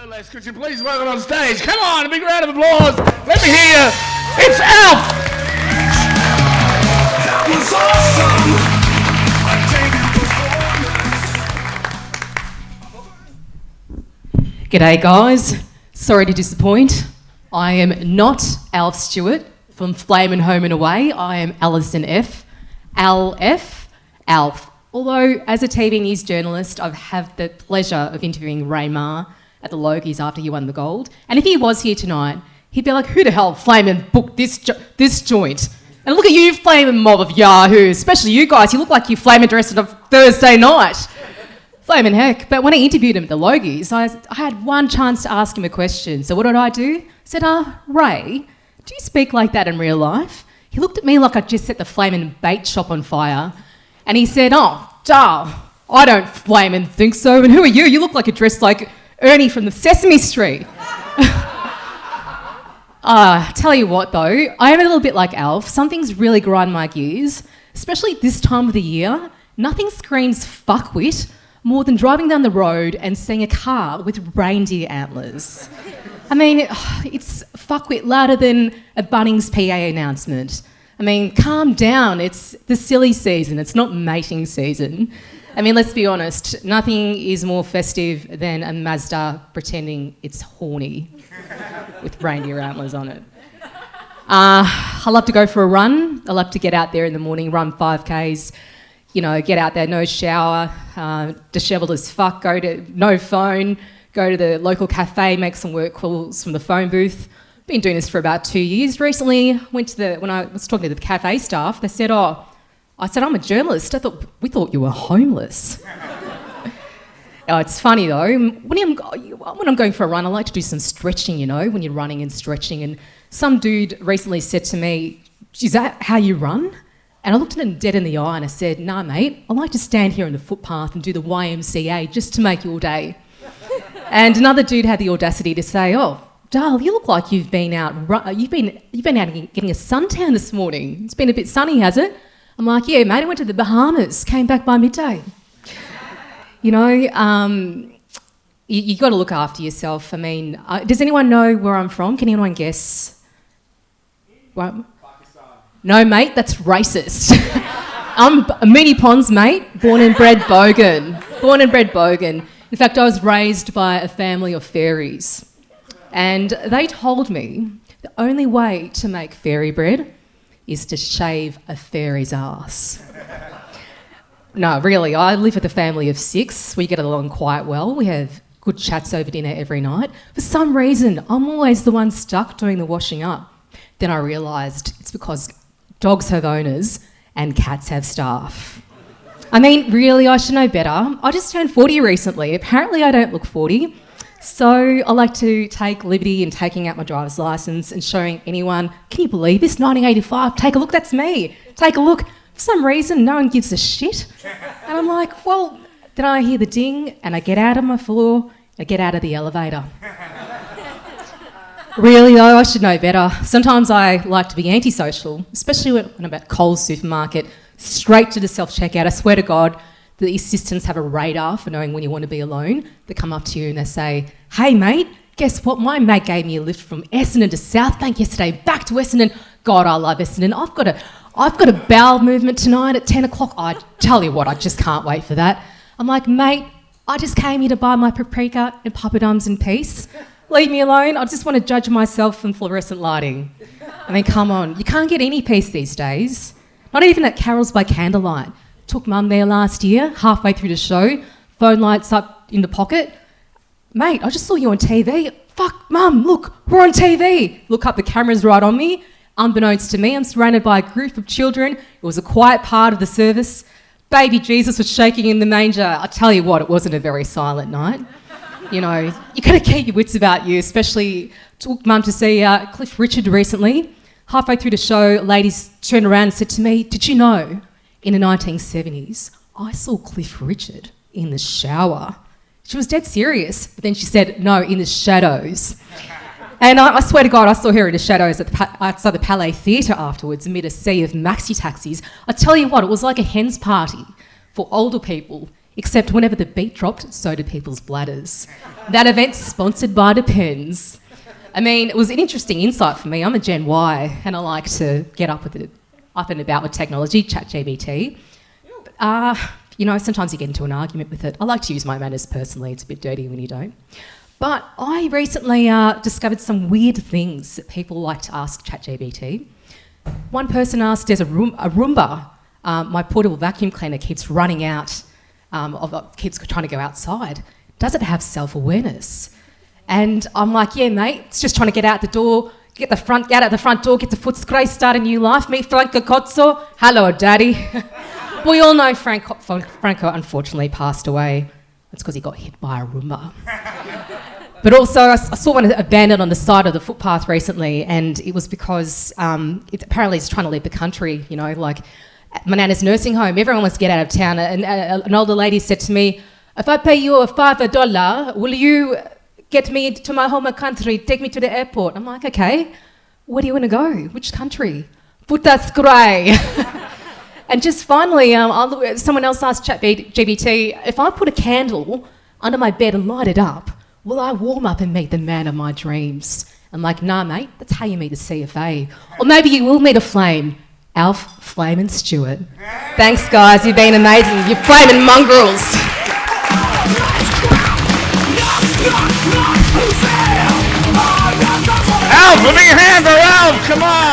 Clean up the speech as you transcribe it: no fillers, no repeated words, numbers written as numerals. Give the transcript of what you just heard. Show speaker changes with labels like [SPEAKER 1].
[SPEAKER 1] Les, could you please welcome on stage? Come on, a big round of applause. Let me hear you. It's Alf. That
[SPEAKER 2] was awesome. G'day guys, sorry to disappoint. I am not Alf Stewart from Flamin' Home and Away. I am Alison F. Alf. Although as a TV news journalist, I've had the pleasure of interviewing Ray Maher at the Logies after he won the gold. And if he was here tonight, he'd be like, who the hell Flamin' booked this joint? And look at you, Flamin' mob of Yahoo, especially you guys, you look like you Flamin' dressed on a Thursday night. Flamin' heck. But when I interviewed him at the Logies, I had one chance to ask him a question. So what did I do? I said, Ray, do you speak like that in real life? He looked at me like I'd just set the Flamin' bait shop on fire. And he said, oh, duh, I don't Flamin' think so. And who are you? You look like you're dressed like Ernie from the Sesame Street. Tell you what though, I am a little bit like Alf. Some things really grind my gears, especially this time of the year. Nothing screams fuckwit more than driving down the road and seeing a car with reindeer antlers. I mean, it's fuckwit louder than a Bunnings PA announcement. I mean, calm down, it's the silly season, it's not mating season. I mean, let's be honest, nothing is more festive than a Mazda pretending it's horny with reindeer antlers on it. I love to go for a run. I love to get out there in the morning, run 5Ks, you know, get out there, no shower, dishevelled as fuck, no phone, go to the local cafe, make some work calls from the phone booth. Been doing this for about 2 years. Recently, when I was talking to the cafe staff, they said, I said, I'm a journalist. We thought you were homeless. It's funny though, when I'm going for a run, I like to do some stretching, you know, when you're running and stretching. And some dude recently said to me, is that how you run? And I looked at him dead in the eye and I said, nah, mate, I like to stand here on the footpath and do the YMCA just to make your day. And another dude had the audacity to say, oh, Darl, you look like you've been out getting a suntan this morning. It's been a bit sunny, has it? I'm like, yeah, mate, I went to the Bahamas, came back by midday. You know, you got to look after yourself. I mean, does anyone know where I'm from? Can anyone guess? What? Pakistan. No, mate, that's racist. I'm a Moonee Ponds, mate, born and bred Bogan. In fact, I was raised by a family of fairies. And they told me the only way to make fairy bread is to shave a fairy's ass. No, really, I live with a family of 6. We get along quite well. We have good chats over dinner every night. For some reason, I'm always the one stuck doing the washing up. Then I realised it's because dogs have owners and cats have staff. I mean, really, I should know better. I just turned 40 recently. Apparently I don't look 40. So I like to take liberty in taking out my driver's licence and showing anyone, can you believe this, 1985, take a look, that's me, take a look. For some reason, no one gives a shit. And I'm like, well, then I hear the ding and I get out of my floor, I get out of the elevator. Really though, I should know better. Sometimes I like to be antisocial, especially when I'm at Coles supermarket, straight to the self-checkout. I swear to God, the assistants have a radar for knowing when you want to be alone. They come up to you and they say, hey mate, guess what? My mate gave me a lift from Essendon to South Bank yesterday, back to Essendon. God, I love Essendon. I've got a bowel movement tonight at 10 o'clock. I tell you what, I just can't wait for that. I'm like, mate, I just came here to buy my paprika and papadums in peace. Leave me alone. I just want to judge myself from fluorescent lighting. I mean, come on. You can't get any peace these days. Not even at Carols by Candlelight. Took Mum there last year, halfway through the show, phone lights up in the pocket. Mate, I just saw you on TV. Fuck, Mum, look, we're on TV. Look up, the camera's right on me. Unbeknownst to me, I'm surrounded by a group of children. It was a quiet part of the service. Baby Jesus was shaking in the manger. I tell you what, it wasn't a very silent night. You know, you got to keep your wits about you, especially took Mum to see Cliff Richard recently. Halfway through the show, ladies turned around and said to me, did you know, in the 1970s, I saw Cliff Richard in the shower. She was dead serious, but then she said, no, in the shadows. And I swear to God, I saw her in the shadows at outside the Palais Theatre afterwards amid a sea of maxi taxis. I tell you what, it was like a hen's party for older people Except whenever the beat dropped, so did people's bladders. That event sponsored by Depends. I mean, it was an interesting insight for me. I'm a Gen Y, and I like to get up and about with technology, ChatGPT. Sometimes you get into an argument with it. I like to use my manners personally. It's a bit dirty when you don't. But I recently discovered some weird things that people like to ask ChatGPT. One person asked, there's a Roomba. My portable vacuum cleaner keeps running out, keeps trying to go outside. Does it have self-awareness? And I'm like, yeah, mate, it's just trying to get out the door, get out the front door, get the Footscray, start a new life, meet Franco Cozzo. Hello, Daddy. We all know Franco unfortunately passed away. That's because he got hit by a Roomba. But also, I saw one abandoned on the side of the footpath recently, and it was because apparently it's trying to leave the country, like my nana's nursing home. Everyone wants to get out of town, and an older lady said to me, if I pay you $5, will you get me to my home country, take me to the airport? I'm like, okay, where do you want to go? Which country? Footscray. And just finally, someone else asked ChatGPT, if I put a candle under my bed and light it up, will I warm up and meet the man of my dreams? I'm like, nah, mate, that's how you meet a CFA. Or maybe you will meet a flame. Alf, Flame and Stewart. Thanks, guys, you've been amazing. You're flaming mongrels.
[SPEAKER 1] Alf, let me your hand for Alf, come on!